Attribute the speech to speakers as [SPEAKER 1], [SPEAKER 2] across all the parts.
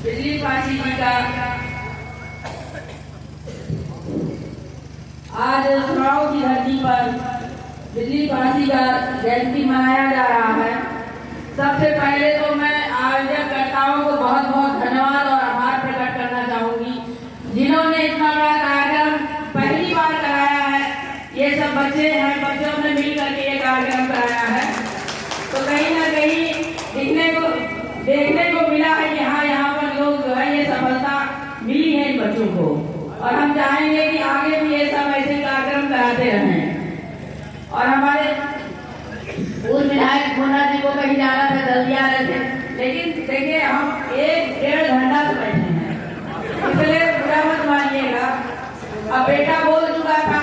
[SPEAKER 1] बिजलीपासी जी का आज चुनाव की धरती पर बिजलीपासी का जयंती मनाया जा रहा है। सबसे पहले तो मैं आयोजककर्ताओं को बहुत बहुत धन्यवाद और आभार प्रकट करना चाहूंगी, जिन्होंने इतना बड़ा कार्यक्रम पहली बार कराया है। ये सब बच्चों ने मिल करके ये कार्यक्रम कराया है, तो कहीं ना कहीं देखने को मिला है कि हाँ, यहाँ पर लोग जो है ये सफलता मिली है इन बच्चों को, और हम चाहेंगे कि आगे भी ये सब ऐसे कार्यक्रम कराते रहें। और हमारे पूर्व विधायक मोना जी को कहीं जाना था, जल्दी आ रहे थे, लेकिन देखिए हम 1-1.5 घंटा से बैठे हैं, इसलिए बुरा मत मानिएगा। अब बेटा बोल चुका था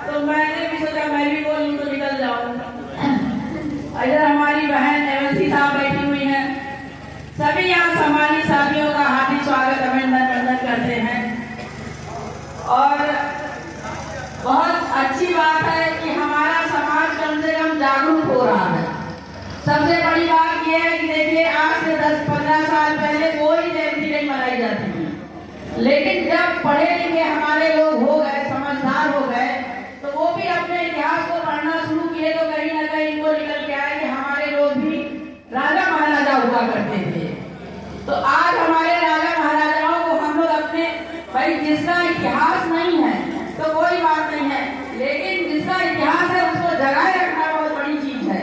[SPEAKER 1] तो मैंने भी सोचा मैं भी बोलूं तो निकल जाऊं। इधर हमारी बहन एवंसी साहब बैठी हुई हैं, सभी यहाँ सम्मानित साथियों का हार्दिक स्वागत अभिनंदन करते हैं। और बहुत अच्छी बात है कि हमारा समाज कम से कम जागरूक हो रहा है। सबसे बड़ी बात यह है कि देखिए आज से 10-15 साल पहले कोई जयंती नहीं मनाई जाती थी, लेकिन जब पढ़े लिखे हमारे लोग हो गए, समझदार हो गए, तो वो भी अपने इतिहास को पढ़ना शुरू किए, तो कहीं ना कहीं इनको निकल के आए कि हमारे लोग भी राजा महाराजा हुआ करते थे। तो आज हमारे राजा महाराजाओं को हम लोग अपने, भाई जिसका इतिहास नहीं है तो कोई बात नहीं है, लेकिन जिसका इतिहास है उसको जगाए रखना बहुत बड़ी चीज है।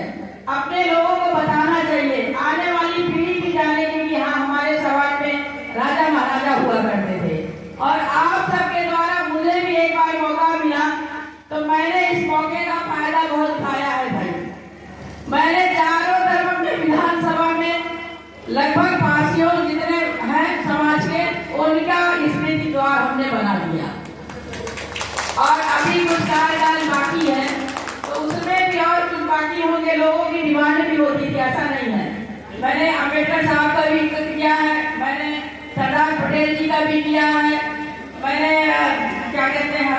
[SPEAKER 1] अपने लोगों को बताना चाहिए, आने वाली पीढ़ी भी जानेगी कि हाँ, हमारे समाज में राजा महाराजा हुआ करते थे। और आप सबके द्वारा मुझे भी एक बार मौका मिला, तो मैंने इस मौके का फायदा बहुत उठाया है। भाई मैंने चारों तरफ अपने विधानसभा में लगभग पासियों जितने हैं समाज के, उनका स्मृति द्वार हमने बना दिया, और अभी कुछ कार्यकाल बाकी है, तो उसमें भी और कुछ बाकी होंगे। लोगों की डिमांड भी होती थी, ऐसा नहीं है। मैंने अम्बेडकर साहब का भी किया है, मैंने सरदार पटेल जी का भी किया है, मैंने क्या कहते हैं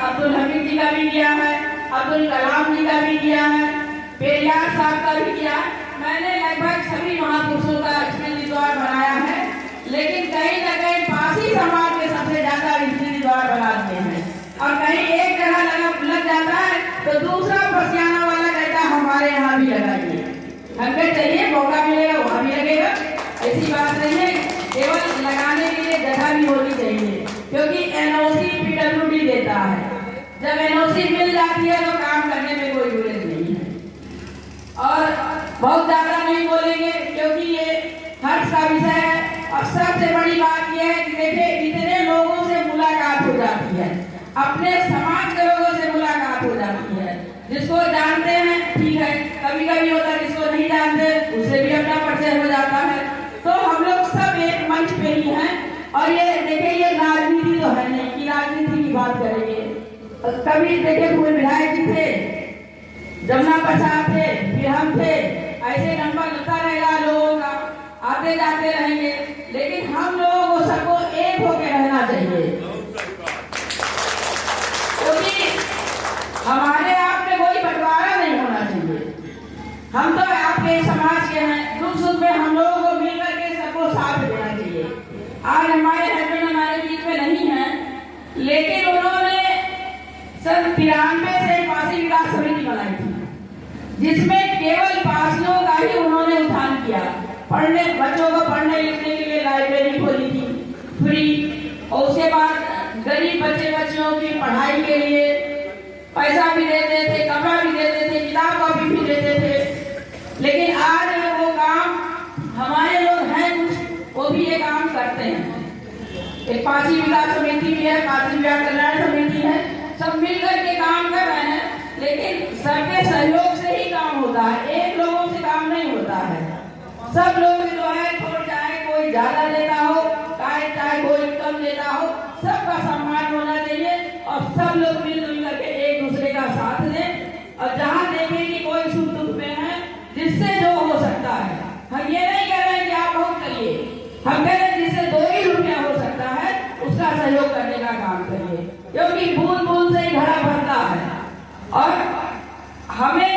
[SPEAKER 1] अब्दुल हमीद जी का भी किया है, अब्दुल कलाम जी का भी किया है, पेरियार साहब का भी किया। मैंने लगभग सभी महापुरुषों का स्मृति द्वार बनाया है, लेकिन कहीं न कहीं पासी समाज के सबसे ज्यादा स्मृति द्वार बनाते हैं। और कहीं एक जगह लग जाता है तो दूसरा पसियाना वाला कहता है हमारे यहाँ भी लगाइए। हमें चाहिए मौका मिलेगा वहाँ भी लगेगा, ऐसी बात नहीं है। केवल लगाने के लिए जगह भी होनी चाहिए, क्योंकि एनओसी पीडब्ल्यूडी देता है। जब एनओसी मिल जाती है तो काम करने में कोई जरूरत नहीं है। और बहुत ज्यादा नहीं बोलेंगे क्योंकि ये हर्ष का विषय है। और सबसे बड़ी बात यह है कि देखिए इतने लोगों से मुलाकात हो जाती है, अपने समाज के लोगों से मुलाकात हो जाती है। जिसको जानते हैं ठीक है, कभी कभी होता है जिसको नहीं जानते उससे भी अपना परिचय हो जाता है। तो हम लोग सब एक मंच पे ही हैं। और ये देखिए ये राजनीति तो है नहीं कि राजनीति की बात करेंगे। कभी देखिए पूर्व विधायक जी थे, जमुना प्रसाद थे, फिर हम थे, ऐसे नंबर लगता रहेगा लोगों का, आते जाते रहेंगे, लेकिन हम लोगों को सबको एक होकर रहना चाहिए, क्योंकि हमारे आप में कोई बंटवारा नहीं होना चाहिए। हम तो आपके समाज के हैं, दुख सुख में हम लोगों को मिल करके सबको साथ देना चाहिए। आज हमारे हस्बैंड हमारे बीच में नहीं है, लेकिन उन्होंने सन 93 से पासी विकास समिति बनाई थी, जिसमें केवल पासियों का ही उन्होंने उत्थान किया। बच्चों को पढ़ने लिखने के लिए लाइब्रेरी खोली थी फ्री, और उसके बाद गरीब बच्चियों की पढ़ाई के लिए पैसा भी देते थे, कपड़ा भी देते थे, किताब कॉपी भी देते थे। लेकिन आज वो काम हमारे लोग हैं कुछ, वो भी ये काम करते हैं। एक पासी विकास समिति भी है, पासी विकास कल्याण समिति है, सब मिलकर के काम कर रहे हैं, लेकिन सबके सहयोग से ही काम होता है, एक लोगों से काम नहीं होता है। सब लोग जो है चाहे कोई ज्यादा देता हो, चाहे कोई कम देता हो, सबका सम्मान होना चाहिए और सब लोग मिलजुल करके एक दूसरे का साथ दें। और जहाँ देखें कि कोई सुख दुख में है, जिससे जो हो सकता है, हम ये नहीं कह रहे हैं कि आप बहुत करिए, हम कह रहे हैं जिससे 2 ही रुपया हो सकता है उसका सहयोग करने का काम करिए, क्योंकि बूंद बूंद से ही घड़ा भरता है। और हमें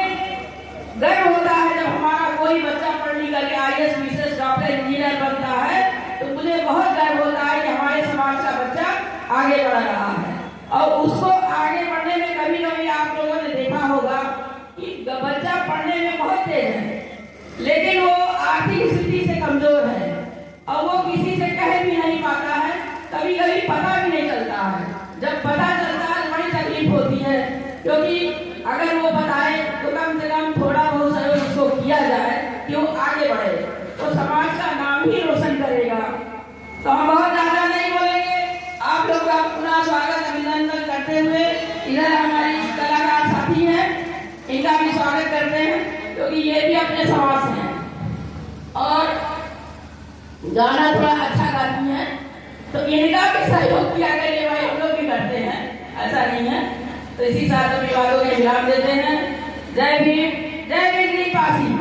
[SPEAKER 1] गर्व होता है जब हमारा कोई बच्चा पढ़ लिख करके IAS, विशेष डॉक्टर, इंजीनियर बनता है, तो मुझे बहुत आगे बढ़ रहा है। और उसको आगे बढ़ने में कभी कभी आप लोगों ने देखा होगा कि बच्चा पढ़ने में बहुत तेज है, लेकिन वो आर्थिक स्थिति से कमजोर है और वो किसी से कह भी नहीं पाता है, कभी कभी पता भी नहीं चलता है। जब पता चलता है बड़ी तकलीफ होती है, क्योंकि अगर वो बताए तो कम से कम थोड़ा बहुत सहयोग उसको किया जाए कि वो आगे बढ़े, तो समाज का नाम ही रोशन करेगा। तो हम बहुत ज्यादा नहीं बोलेंगे, आप लोग का पुनः स्वागत अभिनंदन करते हुए इधर हमारी कलाकार साथी हैं, इनका भी स्वागत करते हैं, क्योंकि ये भी अपने समाज से हैं और गाना थोड़ा अच्छा गाती हैं, तो इनका भी सहयोग किया करिए भाई, हम लोग भी करते हैं, ऐसा नहीं है। तो इसी साथ विवादों के विराम देते हैं। जय भीम, जय बिजली पासी।